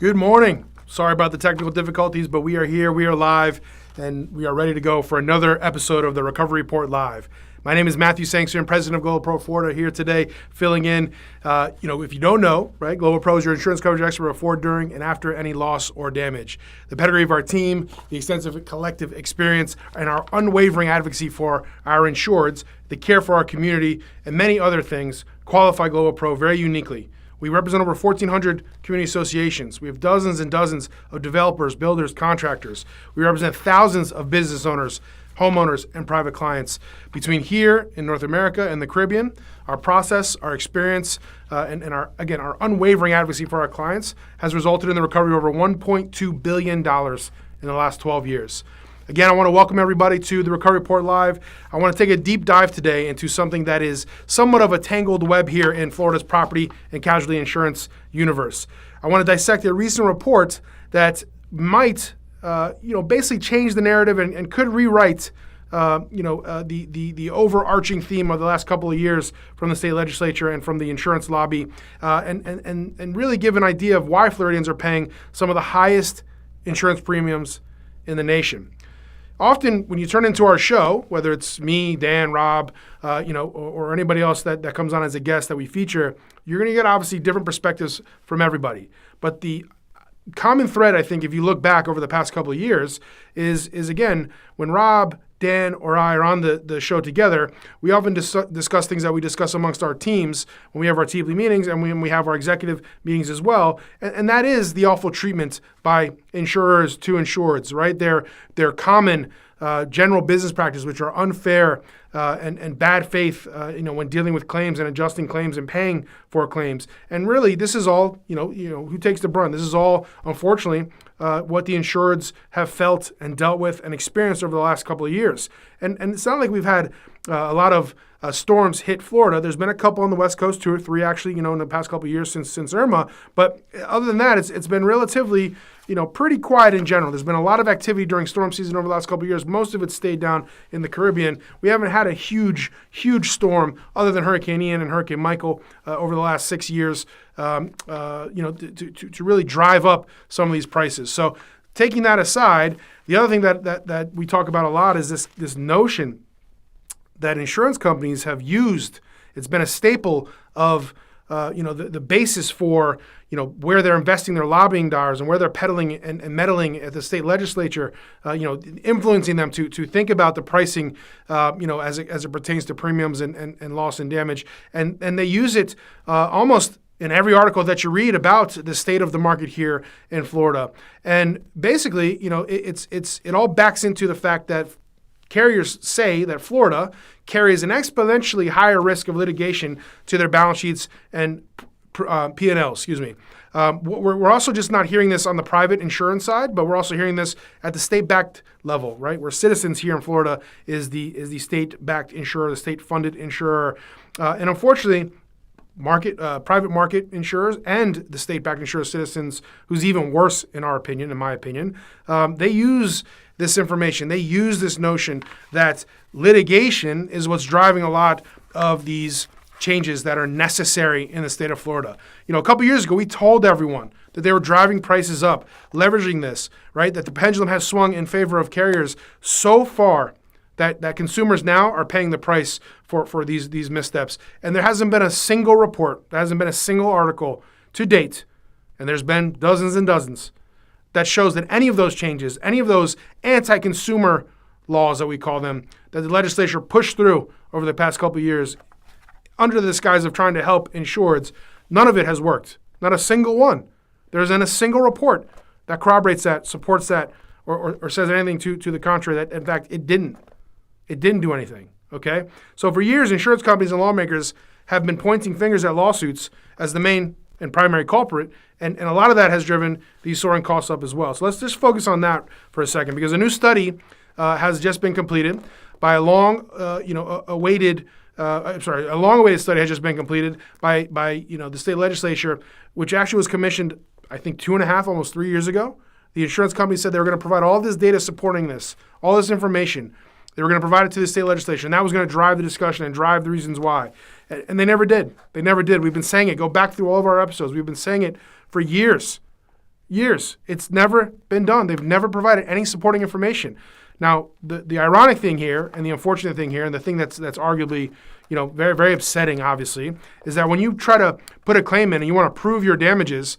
Good morning. Sorry about the technical difficulties, but we are here, we are live, and we are ready to go for another episode of the Recovery Report Live. My name is Matthew Sengsourinh, President of GlobalPro Florida, here today filling in. If you don't know, right, GlobalPro is your insurance coverage expert before, during, and after any loss or damage. The pedigree of our team, the extensive collective experience, and our unwavering advocacy for our insureds, the care for our community, and many other things qualify GlobalPro very uniquely. We represent over 1,400 community associations. We have dozens and dozens of developers, builders, contractors. We represent thousands of business owners, homeowners, and private clients. Between here in North America and the Caribbean, our process, our experience, and our unwavering advocacy for our clients has resulted in the recovery of over $1.2 billion in the last 12 years. Again, I want to welcome everybody to the Recovery Report Live. I want to take a deep dive today into something that is somewhat of a tangled web here in Florida's property and casualty insurance universe. I want to dissect a recent report that might, basically change the narrative and could rewrite, the overarching theme of the last couple of years from the state legislature and from the insurance lobby, and really give an idea of why Floridians are paying some of the highest insurance premiums in the nation. Often when you turn into our show, whether it's me, Dan, Rob, or anybody else that comes on as a guest that we feature, you're going to get obviously different perspectives from everybody. But the common thread, I think, if you look back over the past couple of years, is again, when Rob, Dan, or I are on the show together, we often discuss things that we discuss amongst our teams when we have our teamly meetings and when we have our executive meetings as well. And that is the awful treatment by insurers to insureds, right? Their common general business practice, which are unfair and bad faith, when dealing with claims and adjusting claims and paying for claims. And really, this is all, who takes the brunt? This is all, unfortunately, what the insureds have felt and dealt with and experienced over the last couple of years. And it's not like we've had a lot of storms hit Florida. There's been a couple on the West Coast, 2 or 3 actually, in the past couple of years since Irma. But other than that, it's been relatively, pretty quiet in general. There's been a lot of activity during storm season over the last couple of years. Most of it stayed down in the Caribbean. We haven't had a huge storm other than Hurricane Ian and Hurricane Michael over the last 6 years, to really drive up some of these prices. So taking that aside, the other thing that we talk about a lot is this notion that insurance companies have used. It's been a staple of the basis for where they're investing their lobbying dollars and where they're peddling and meddling at the state legislature, influencing them to think about the pricing, as it pertains to premiums and loss and damage, and they use it almost in every article that you read about the state of the market here in Florida. And basically, it all backs into the fact that carriers say that Florida carries an exponentially higher risk of litigation to their balance sheets and P&L, We're also just not hearing this on the private insurance side, but we're also hearing this at the state-backed level, right? Where Citizens here in Florida is the state-backed insurer, the state-funded insurer. And unfortunately, private market insurers and the state-backed insurer Citizens, who's even worse in my opinion, they use this information. They use this notion that litigation is what's driving a lot of these changes that are necessary in the state of Florida. A couple years ago, we told everyone that they were driving prices up, leveraging this, right? That the pendulum has swung in favor of carriers so far that consumers now are paying the price for these missteps. And there hasn't been a single report, there hasn't been a single article to date, and there's been dozens and dozens, that shows that any of those changes, any of those anti-consumer laws that we call them, that the legislature pushed through over the past couple of years under the disguise of trying to help insureds, none of it has worked. Not a single one. There isn't a single report that corroborates that, supports that, or says anything to the contrary, that in fact it didn't. It didn't do anything, okay? So for years, insurance companies and lawmakers have been pointing fingers at lawsuits as the main and primary culprit, and a lot of that has driven these soaring costs up as well. So let's just focus on that for a second, because a new study has just been completed by a long-awaited study has just been completed by the state legislature, which actually was commissioned, I think, 2.5, almost 3 years ago. The insurance company said they were going to provide all this data supporting this, all this information. They were going to provide it to the state legislature, and that was going to drive the discussion and drive the reasons why. And they never did. They never did. We've been saying it. Go back through all of our episodes. We've been saying it for years. Years. It's never been done. They've never provided any supporting information. Now, the ironic thing here and the unfortunate thing here and the thing that's arguably, very, very upsetting, obviously, is that when you try to put a claim in and you want to prove your damages,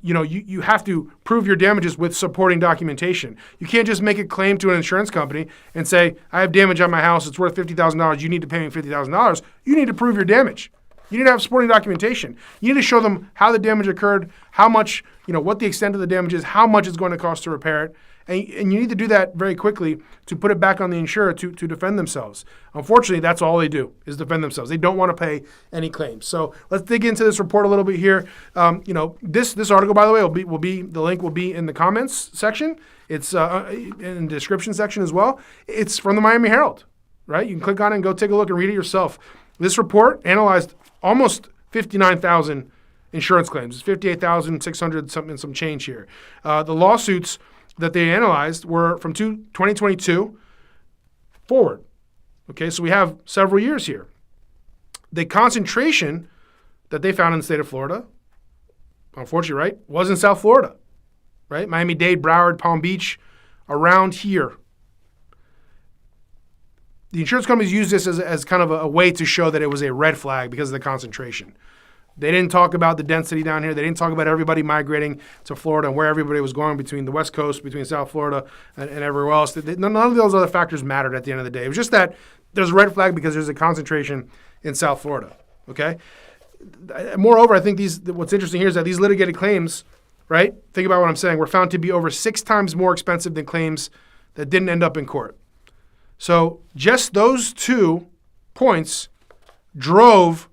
you have to prove your damages with supporting documentation. You can't just make a claim to an insurance company and say, I have damage on my house. It's worth $50,000. You need to pay me $50,000. You need to prove your damage. You need to have supporting documentation. You need to show them how the damage occurred, how much, what the extent of the damage is, how much it's going to cost to repair it. And you need to do that very quickly to put it back on the insurer to defend themselves. Unfortunately, that's all they do is defend themselves. They don't want to pay any claims. So let's dig into this report a little bit here. This article, by the way, the link will be in the comments section. It's in the description section as well. It's from the Miami Herald, right? You can click on it and go take a look and read it yourself. This report analyzed almost 59,000 insurance claims. It's 58,600 some change here. The lawsuits that they analyzed were from 2022 forward. Okay, so we have several years here. The concentration that they found in the state of Florida, unfortunately, right, was in South Florida, right? Miami-Dade, Broward, Palm Beach, around here. The insurance companies used this as kind of a way to show that it was a red flag because of the concentration. They didn't talk about the density down here. They didn't talk about everybody migrating to Florida and where everybody was going between the West Coast, between South Florida and everywhere else. None of those other factors mattered at the end of the day. It was just that there's a red flag because there's a concentration in South Florida, okay? Moreover, I think what's interesting here is that these litigated claims, right, think about what I'm saying, were found to be over 6 times more expensive than claims that didn't end up in court. So just those 2 points drove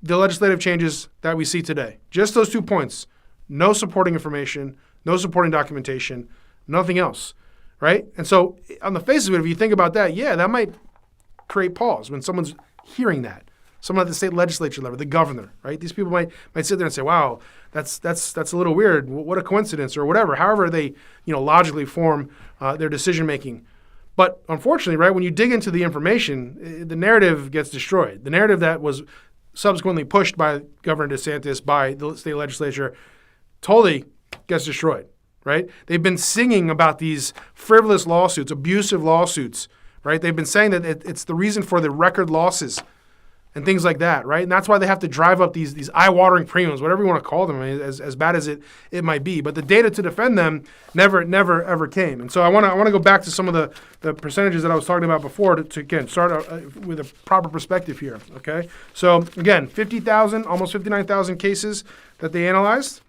the legislative changes that we see today. Just those 2 points. No supporting information, no supporting documentation, nothing else, right? And so on the face of it, if you think about that, yeah, that might create pause when someone's hearing that. Someone at the state legislature level, the governor, right? These people might sit there and say, wow, that's a little weird. What a coincidence or whatever. However they, logically form their decision-making. But unfortunately, right, when you dig into the information, the narrative gets destroyed. The narrative that was subsequently pushed by Governor DeSantis, by the state legislature, totally gets destroyed, right? They've been singing about these frivolous lawsuits, abusive lawsuits, right? They've been saying that it's the reason for the record losses and things like that, right? And that's why they have to drive up these eye-watering premiums, whatever you want to call them, as bad as it might be. But the data to defend them never, ever came. And so I want to go back to some of the percentages that I was talking about before to again, start with a proper perspective here, okay? So, again, 50,000, almost 59,000 cases that they analyzed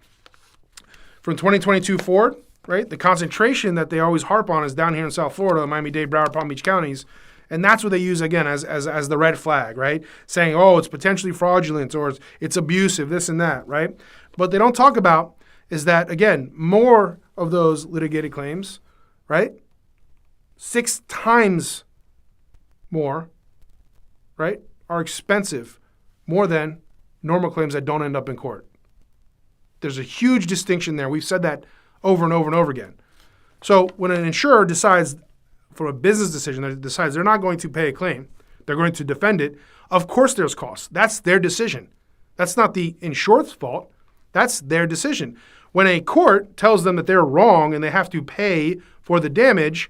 from 2022 forward, right? The concentration that they always harp on is down here in South Florida, Miami-Dade, Broward, Palm Beach counties. And that's what they use, again, as the red flag, right? Saying, oh, it's potentially fraudulent or it's abusive, this and that, right? What they don't talk about is that, again, more of those litigated claims, right? 6 times more, right, are expensive more than normal claims that don't end up in court. There's a huge distinction there. We've said that over and over and over again. So when an insurer decides from a business decision that decides they're not going to pay a claim, they're going to defend it, of course there's costs. That's their decision. That's not the insured's fault. That's their decision. When a court tells them that they're wrong and they have to pay for the damage,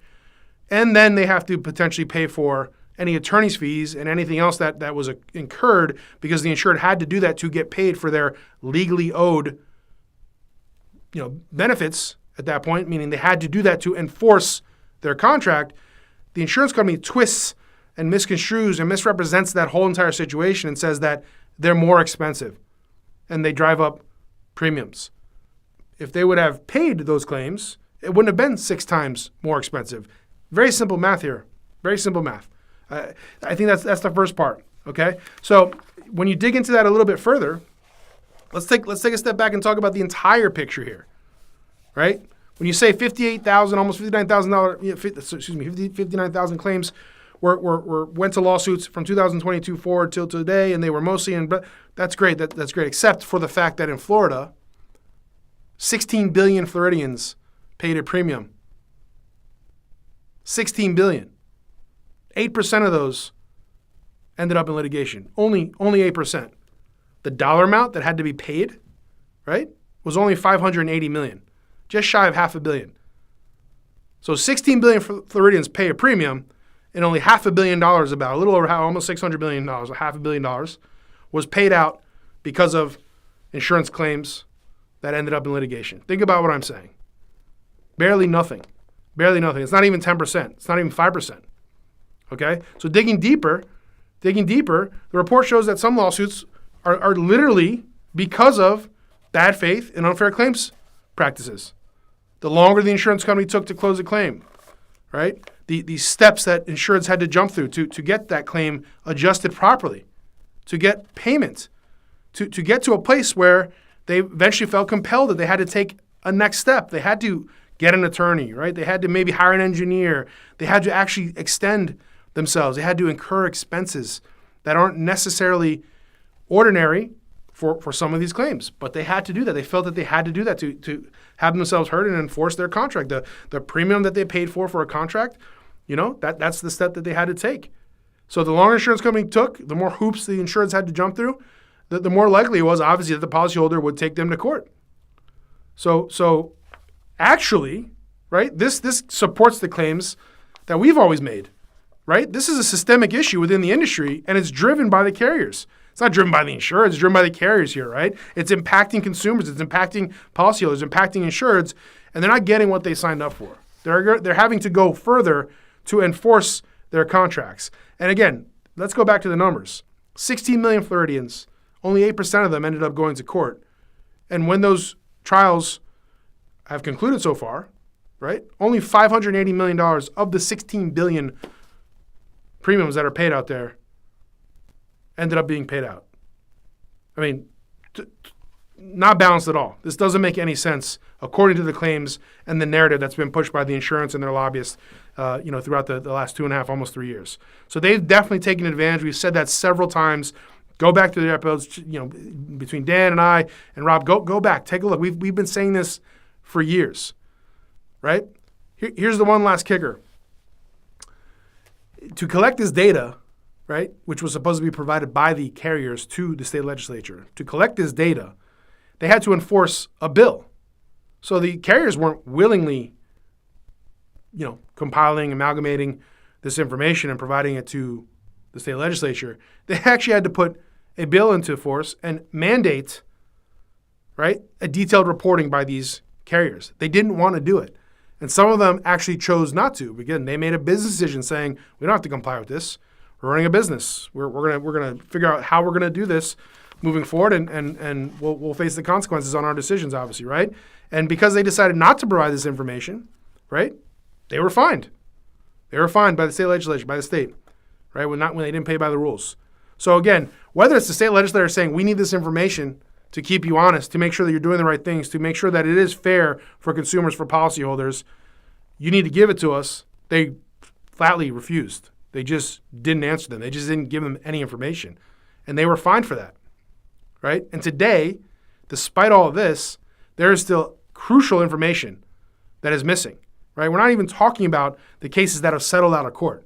and then they have to potentially pay for any attorney's fees and anything else that was incurred because the insured had to do that to get paid for their legally owed benefits at that point, meaning they had to do that to enforce their contract, the insurance company twists and misconstrues and misrepresents that whole entire situation and says that they're more expensive and they drive up premiums. If they would have paid those claims, it wouldn't have been 6 times more expensive. Very simple math here. Very simple math. I think that's the first part, okay? So when you dig into that a little bit further, let's take a step back and talk about the entire picture here, right? When you say 58,000, almost $59,000, 59,000 claims went to lawsuits from 2022 forward till today, and they were mostly in. But that's great. That's great, except for the fact that in Florida, 16 billion Floridians paid a premium. 16 billion. 8% of those ended up in litigation. Only 8%. The dollar amount that had to be paid, right, was only $580 million, just shy of $500 million. So 16 billion Floridians pay a premium, and only $500 million, about a little over almost $600 million, $500 million, was paid out because of insurance claims that ended up in litigation. Think about what I'm saying. Barely nothing. Barely nothing. It's not even 10%. It's not even 5%. Okay? So digging deeper, the report shows that some lawsuits are literally because of bad faith and unfair claims practices. The longer the insurance company took to close a claim, right? The steps that insureds had to jump through to get that claim adjusted properly, to get payment, to get to a place where they eventually felt compelled that they had to take a next step. They had to get an attorney, right? They had to maybe hire an engineer. They had to actually extend themselves. They had to incur expenses that aren't necessarily ordinary for some of these claims, but they had to do that. They felt that they had to do that to have themselves heard and enforce their contract. The premium that they paid for a contract, that's the step that they had to take. So the longer insurance company took, the more hoops the insureds had to jump through, the more likely it was, obviously, that the policyholder would take them to court. So actually, right, this supports the claims that we've always made, right? This is a systemic issue within the industry, and it's driven by the carriers. It's not driven by the insurer. It's driven by the carriers here, right? It's impacting consumers. It's impacting policyholders, impacting insureds, and they're not getting what they signed up for. They're having to go further to enforce their contracts. And again, let's go back to the numbers. 16 million Floridians, only 8% of them ended up going to court. And when those trials have concluded so far, right, only $580 million of the 16 billion premiums that are paid out there ended up being paid out. I mean, not balanced at all. This doesn't make any sense according to the claims and the narrative that's been pushed by the insurance and their lobbyists, throughout the last 2.5, almost 3 years. So they've definitely taken advantage. We've said that several times. Go back to the episodes, between Dan and I and Rob. Go back, take a look. We've been saying this for years, right? Here's the one last kicker. To collect this data, right, which was supposed to be provided by the carriers to the state legislature, to collect this data, they had to enforce a bill. So the carriers weren't willingly, compiling, amalgamating this information and providing it to the state legislature. They actually had to put a bill into force and mandate, right, a detailed reporting by these carriers. They didn't want to do it. And some of them actually chose not to. Again, they made a business decision saying, we don't have to comply with this. We're running a business. We're gonna figure out how we're gonna do this moving forward, and we'll face the consequences on our decisions, obviously, right? And because they decided not to provide this information, right, they were fined. They were fined by the state legislature, by the state, right? When they didn't pay by the rules. So again, whether it's the state legislature saying we need this information to keep you honest, to make sure that you're doing the right things, to make sure that it is fair for consumers, for policyholders, you need to give it to us. They flatly refused. They just didn't answer them. They just didn't give them any information. And they were fined for that, right? And today, despite all of this, there is still crucial information that is missing, right? We're not even talking about the cases that have settled out of court.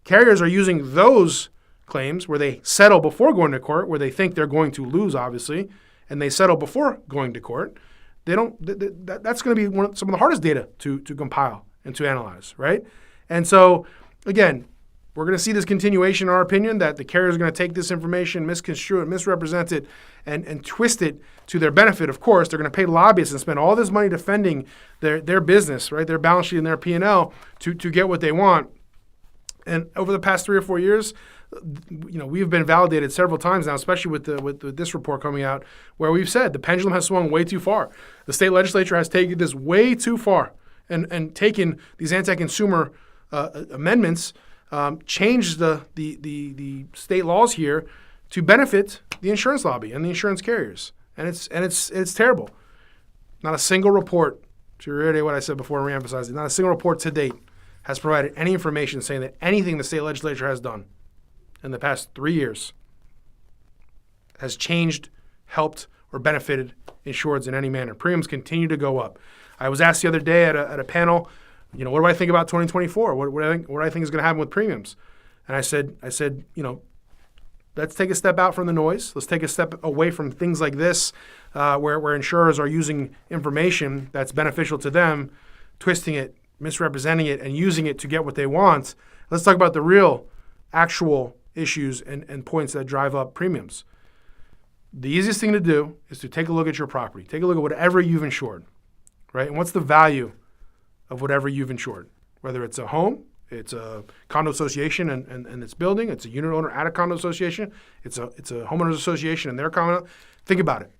Carriers are using those claims where they settle before going to court, where they think they're going to lose, obviously, and they settle before going to court. That's going to be some of the hardest data to compile and to analyze, right? And so, again, we're going to see this continuation, in our opinion, that the carriers are going to take this information, misconstrue it, misrepresent it, and twist it to their benefit. Of course, they're going to pay lobbyists and spend all this money defending their business, right, their balance sheet and their P&L to get what they want. And over the past 3 or 4 years, we've been validated several times now, especially with this report coming out, where we've said the pendulum has swung way too far. The state legislature has taken this way too far and taken these anti-consumer amendments, changed the state laws here to benefit the insurance lobby and the insurance carriers, and it's terrible. Not a single report, to reiterate what I said before and reemphasize it, not a single report to date has provided any information saying that anything the state legislature has done in the past 3 years has changed, helped, or benefited insureds in any manner. Premiums continue to go up. I was asked the other day at a panel, what do I think about 2024? What do I think is going to happen with premiums? And I said, the let's take a step out from the noise. Let's take a step away from things like this, where insurers are using information that's beneficial to them, twisting it, misrepresenting it, and using it to get what they want. Let's talk about the real, actual issues and points that drive up premiums. The easiest thing to do is to take a look at your property. Take a look at whatever you've insured, right? And what's the value of whatever you've insured? Whether it's a home, it's a condo association and its building, it's a unit owner at a condo association, it's a homeowners association and their condo. Think about it.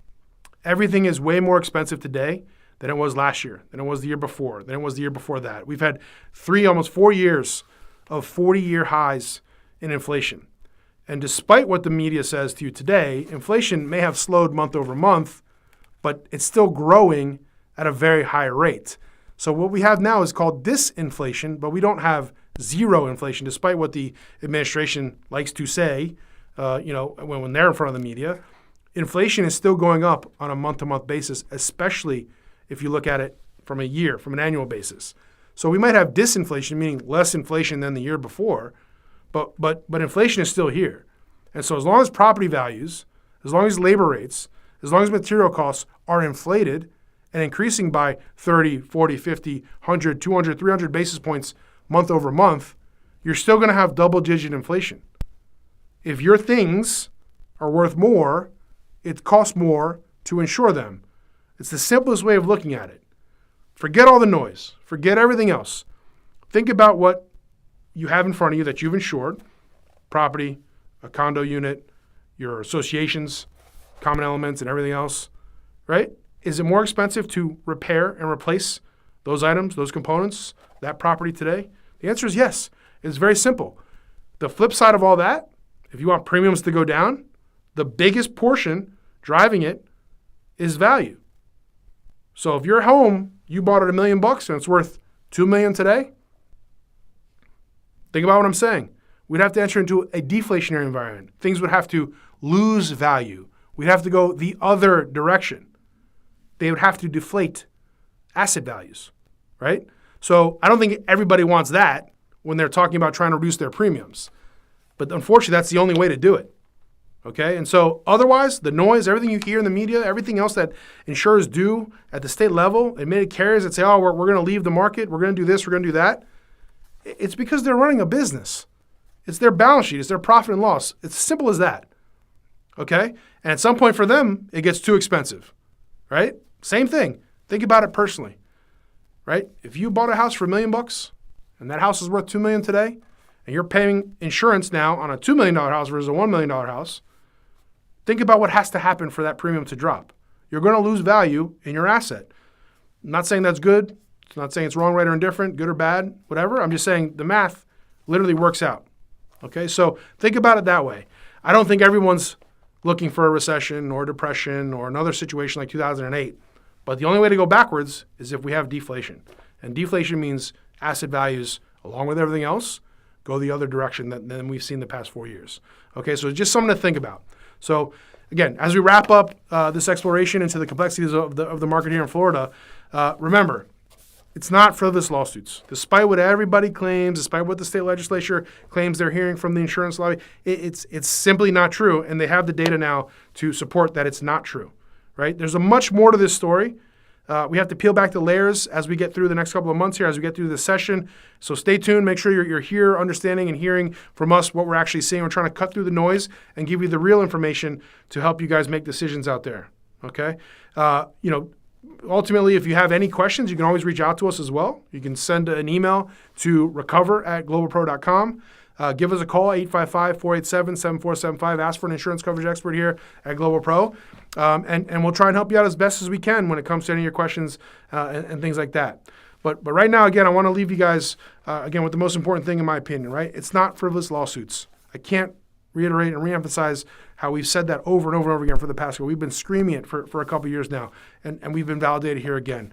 Everything is way more expensive today than it was last year, than it was the year before, than it was the year before that. We've had almost 4 years of 40-year highs in inflation. And despite what the media says to you today, inflation may have slowed month over month, but it's still growing at a very high rate. So what we have now is called disinflation, but we don't have zero inflation, despite what the administration likes to say, when they're in front of the media. Inflation is still going up on a month-to-month basis, especially if you look at it from an annual basis. So we might have disinflation, meaning less inflation than the year before, but inflation is still here. And so as long as property values, as long as labor rates, as long as material costs are inflated and increasing by 30, 40, 50, 100, 200, 300 basis points month over month, you're still going to have double-digit inflation. If your things are worth more, it costs more to insure them. It's the simplest way of looking at it. Forget all the noise. Forget everything else. Think about what you have in front of you that you've insured: property, a condo unit, your associations, common elements, and everything else, right? Is it more expensive to repair and replace those items, those components, that property today? The answer is yes. It's very simple. The flip side of all that, if you want premiums to go down, the biggest portion driving it is value. So if your home, you bought it $1 million and it's worth $2 million today, think about what I'm saying. We'd have to enter into a deflationary environment. Things would have to lose value. We'd have to go the other direction. They would have to deflate asset values, right? So I don't think everybody wants that when they're talking about trying to reduce their premiums. But unfortunately, that's the only way to do it, okay? And so otherwise, the noise, everything you hear in the media, everything else that insurers do at the state level, admitted carriers that say, oh, we're going to leave the market, we're going to do this, we're going to do that, it's because they're running a business. It's their balance sheet. It's their profit and loss. It's as simple as that, okay? And at some point for them, it gets too expensive, right? Same thing. Think about it personally, right? If you bought a house for $1 million and that house is worth $2 million today, and you're paying insurance now on a $2 million house versus a $1 million house, think about what has to happen for that premium to drop. You're going to lose value in your asset. I'm not saying that's good. I'm not saying it's wrong, right, or indifferent, good or bad, whatever. I'm just saying the math literally works out. Okay, so think about it that way. I don't think everyone's looking for a recession or depression or another situation like 2008. But the only way to go backwards is if we have deflation. And deflation means asset values, along with everything else, go the other direction than we've seen the past 4 years. Okay, so just something to think about. So again, as we wrap up this exploration into the complexities of the market here in Florida, remember, it's not frivolous lawsuits. Despite what everybody claims, despite what the state legislature claims they're hearing from the insurance lobby, it's simply not true, and they have the data now to support that it's not true, right? There's a much more to this story. We have to peel back the layers as we get through the next couple of months here, as we get through the session. So stay tuned. Make sure you're here understanding and hearing from us what we're actually seeing. We're trying to cut through the noise and give you the real information to help you guys make decisions out there, okay? Ultimately, if you have any questions, you can always reach out to us as well. You can send an email to recover@globalpro.com. Give us a call, 855-487-7475. Ask for an insurance coverage expert here at GlobalPro. And we'll try and help you out as best as we can when it comes to any of your questions and things like that. But right now, again, I want to leave you guys, with the most important thing in my opinion, right? It's not frivolous lawsuits. I can't reiterate and reemphasize how we've said that over and over and over again for the past year. We've been screaming it for a couple of years now, and we've been validated here again.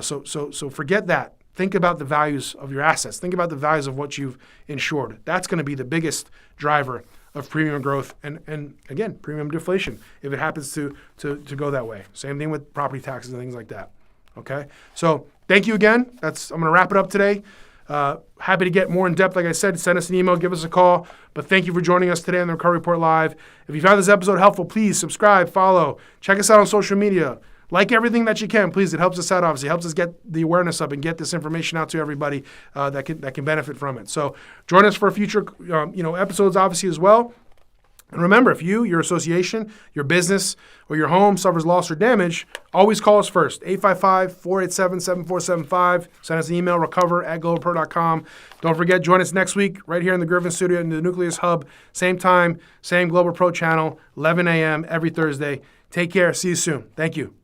So forget that. Think about the values of your assets. Think about the values of what you've insured. That's going to be the biggest driver of premium growth and again, premium deflation if it happens to go that way. Same thing with property taxes and things like that. Okay? So thank you again. I'm going to wrap it up today. Happy to get more in depth. Like I said, send us an email, give us a call. But thank you for joining us today on the Recovery Report Live. If you found this episode helpful, please subscribe, follow, check us out on social media. Like everything that you can, please. It helps us out, obviously. It helps us get the awareness up and get this information out to everybody that can benefit from it. So join us for future episodes, obviously, as well. And remember, if your association, your business, or your home suffers loss or damage, always call us first, 855-487-7475. Send us an email, recover@globalpro.com. Don't forget, join us next week right here in the Griffin Studio in the Nucleus Hub. Same time, same Global Pro channel, 11 a.m. every Thursday. Take care. See you soon. Thank you.